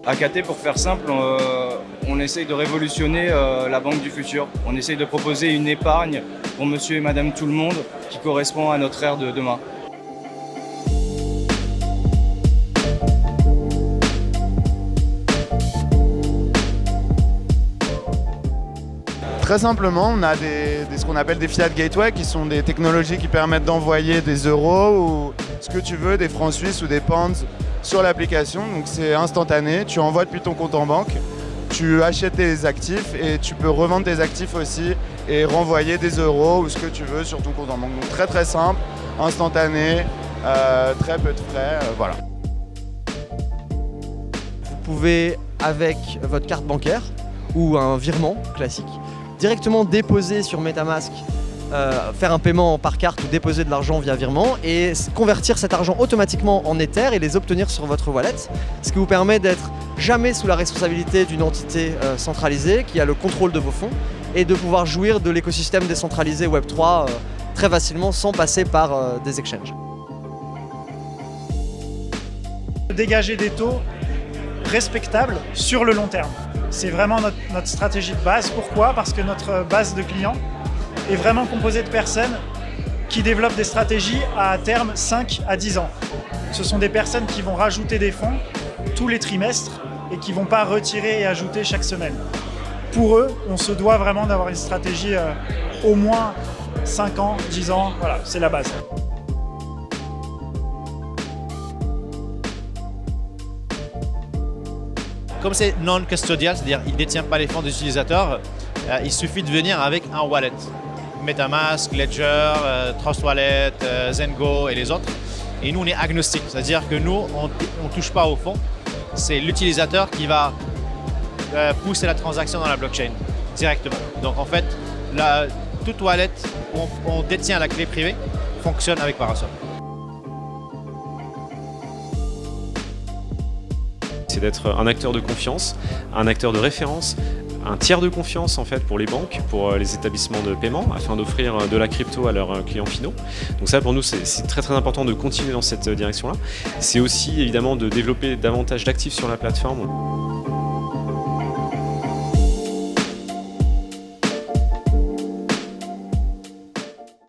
À KT, pour faire simple, on essaye de révolutionner la banque du futur. On essaye de proposer une épargne pour monsieur et madame tout le monde qui correspond à notre ère de demain. Très simplement, on a ce qu'on appelle des fiat gateway, qui sont des technologies qui permettent d'envoyer des euros ou ce que tu veux, des francs suisses ou des pounds sur l'application. Donc c'est instantané, tu envoies depuis ton compte en banque, tu achètes tes actifs et tu peux revendre tes actifs aussi et renvoyer des euros ou ce que tu veux sur ton compte en banque. Donc très très simple, instantané, très peu de frais, voilà. Vous pouvez, avec votre carte bancaire ou un virement classique, directement déposer sur MetaMask, faire un paiement par carte ou déposer de l'argent via virement et convertir cet argent automatiquement en Ether et les obtenir sur votre wallet, ce qui vous permet d'être jamais sous la responsabilité d'une entité centralisée qui a le contrôle de vos fonds et de pouvoir jouir de l'écosystème décentralisé Web3 très facilement sans passer par des exchanges. Dégager des taux respectables sur le long terme. C'est vraiment notre stratégie de base. Pourquoi? Parce que notre base de clients est vraiment composée de personnes qui développent des stratégies à terme 5 à 10 ans. Ce sont des personnes qui vont rajouter des fonds tous les trimestres et qui ne vont pas retirer et ajouter chaque semaine. Pour eux, on se doit vraiment d'avoir une stratégie au moins 5 ans, 10 ans, voilà, c'est la base. Comme c'est non-custodial, c'est-à-dire qu'il ne détient pas les fonds des utilisateurs, il suffit de venir avec un wallet. MetaMask, Ledger, Trust Wallet, Zengo et les autres. Et nous, on est agnostique, c'est-à-dire que nous, on ne touche pas au fond. C'est l'utilisateur qui va pousser la transaction dans la blockchain directement. Donc en fait, toute wallet où on détient la clé privée fonctionne avec Parasol. C'est d'être un acteur de confiance, un acteur de référence, un tiers de confiance en fait pour les banques, pour les établissements de paiement, afin d'offrir de la crypto à leurs clients finaux. Donc ça pour nous c'est très très important de continuer dans cette direction-là. C'est aussi évidemment de développer davantage d'actifs sur la plateforme.